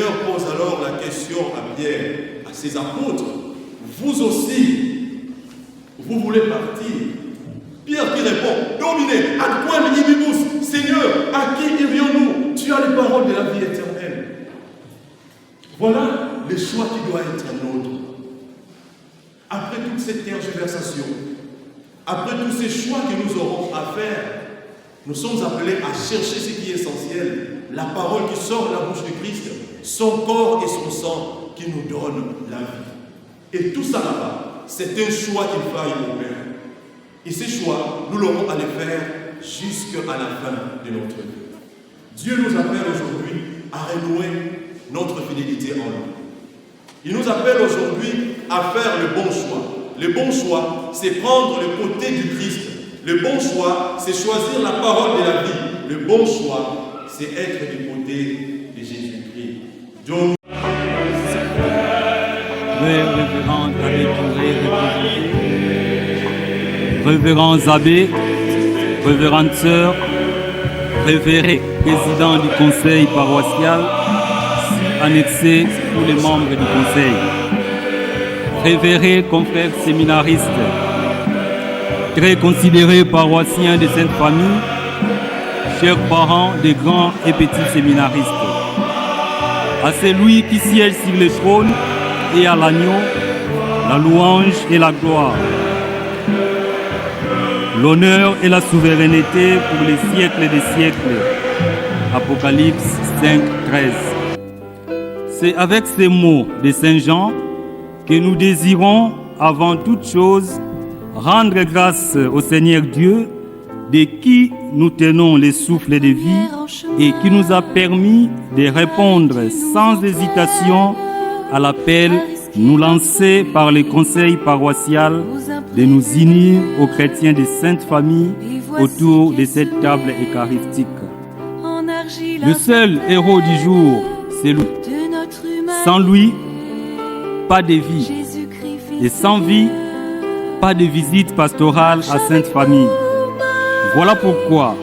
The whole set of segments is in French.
Seigneur pose alors la question à Pierre, à ses apôtres. Vous aussi, vous voulez partir? Pierre qui répond, Dominé, ad quam ibibus, Seigneur, à qui irions-nous? Tu as les paroles de la vie éternelle. Voilà le choix qui doit être nôtre. Après toute cette tergiversation, après tous ces choix que nous aurons à faire, nous sommes appelés à chercher ce qui est essentiel, la parole qui sort de la bouche de Christ, son corps et son sang qui nous donnent la vie. Et tout ça là-bas, c'est un choix qu'il faille au Père. Et ces choix, nous l'aurons à les faire jusqu'à la fin de notre vie. Dieu nous appelle aujourd'hui à renouer notre fidélité en lui. Il nous appelle aujourd'hui à faire le bon choix. Le bon choix, c'est prendre le côté du Christ. Le bon choix, c'est choisir la parole de la vie. Le bon choix, c'est être du côté de Jésus-Christ. Donc, Révérend Abbé Touré, révérends abbés, révérende sœurs, révéré président du conseil paroissial, annexé tous les membres du conseil, révérés confrères séminaristes, très considérés paroissiens de Sainte Famille, chers parents des grands et petits séminaristes, à celui qui siège sur le trône et à l'agneau, la louange et la gloire, l'honneur et la souveraineté pour les siècles des siècles. Apocalypse 5, 13. C'est avec ces mots de Saint Jean que nous désirons, avant toute chose, rendre grâce au Seigneur Dieu, de qui nous tenons les souffles de vie et qui nous a permis de répondre sans hésitation à l'appel nous lancé par le conseil paroissial de nous unir aux chrétiens de Sainte Famille autour de cette table eucharistique. Le seul héros du jour, c'est lui. Sans lui, pas de vie. Et sans vie, pas de visite pastorale à Sainte Famille. Voilà pourquoi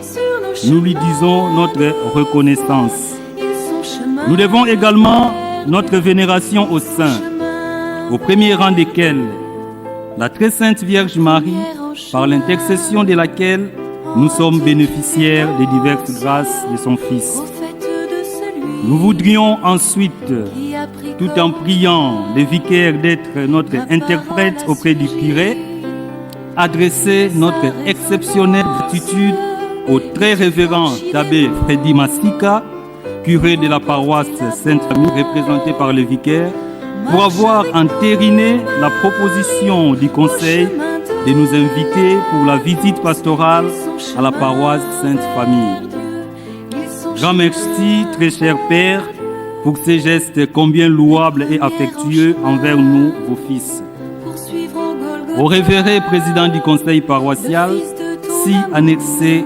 nous lui disons notre reconnaissance. Nous devons également notre vénération aux saints, au premier rang desquels la très sainte Vierge Marie, par l'intercession de laquelle nous sommes bénéficiaires des diverses grâces de son Fils. Nous voudrions ensuite, tout en priant le vicaire d'être notre interprète auprès du curé, adresser notre exceptionnelle gratitude au très révérend abbé Freddy Massika, curé de la paroisse Sainte-Famille représentée par le vicaire, pour avoir entériné la proposition du conseil de nous inviter pour la visite pastorale à la paroisse Sainte-Famille. Grand merci, très cher Père, pour ces gestes combien louables et affectueux envers nous, vos fils. Au révéré président du conseil paroissial, si annexé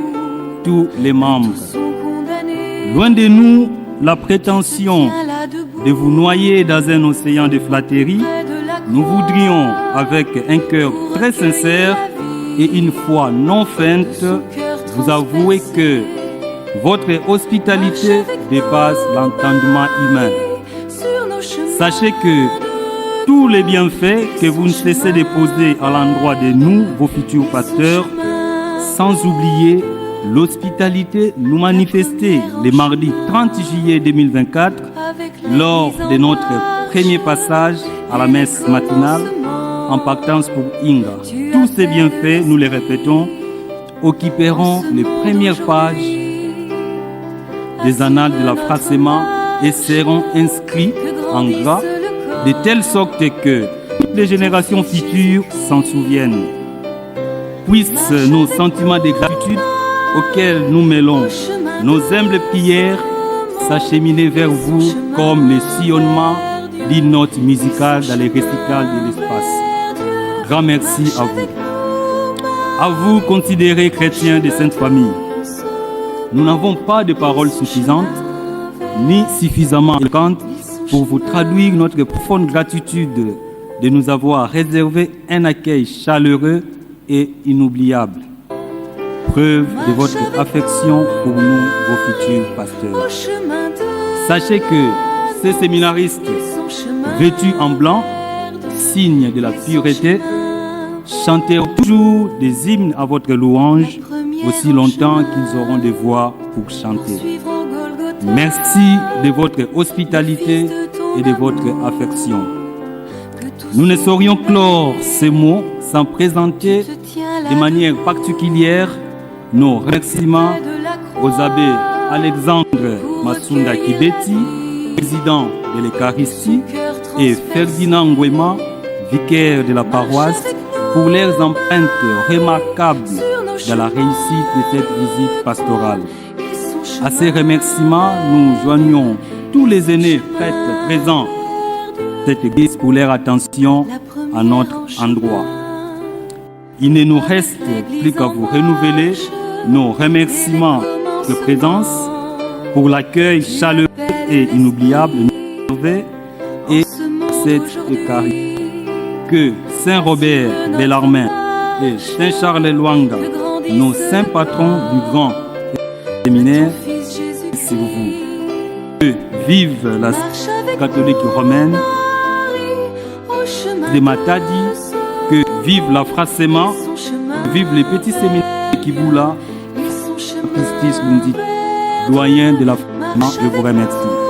tous les membres. Loin de nous la prétention de vous noyer dans un océan de flatterie, nous voudrions, avec un cœur très sincère et une foi non feinte, vous avouer que votre hospitalité dépasse l'entendement humain. Sachez que tous les bienfaits que vous ne cessez de poser à l'endroit de nous, vos futurs pasteurs, sans oublier l'hospitalité nous manifestée le mardi 30 juillet 2024 lors de notre premier passage à la messe matinale en partance pour Inga. Tous ces bienfaits, nous les répétons, occuperont les premières pages des annales de l'affracement et seront inscrits en gras de telle sorte que toutes les générations futures s'en souviennent. Puissent nos sentiments de gratitude auxquels nous mêlons nos humbles prières s'acheminer vers vous comme le sillonnement d'une note musicale dans les récitals de l'espace. Grand merci à vous. À vous, considérés chrétiens de Sainte Famille. Nous n'avons pas de paroles suffisantes ni suffisamment éloquentes pour vous traduire notre profonde gratitude de nous avoir réservé un accueil chaleureux et inoubliable. Preuve de votre affection pour nous, vos futurs pasteurs. Sachez que ces séminaristes vêtus en blanc, signe de la pureté, chanteront toujours des hymnes à votre louange aussi longtemps qu'ils auront des voix pour chanter. Merci de votre hospitalité et de votre affection. Nous ne saurions clore ces mots sans présenter de manière particulière nos remerciements aux abbés Alexandre Masunda Kibeti, président de l'Eucharistie, et Ferdinand Nguema, vicaire de la paroisse, pour leurs empreintes remarquables dans la réussite de cette visite pastorale. À ces remerciements, nous joignons tous les aînés prêtres présents de cette église pour leur attention à notre endroit. Il ne nous reste plus qu'à vous renouveler nos remerciements de présence pour l'accueil chaleureux et inoubliable et cette Eucharistie. Que Saint Robert Bellarmin et Saint Charles Lwanga, nos saints patrons du grand séminaire, sur vous. Que vive la catholique romaine de Matadi, que vive l'affrancement, que vive les petits séminaires de Kibula, Christus Lundi, doyen de l'affrancement, je vous remercie.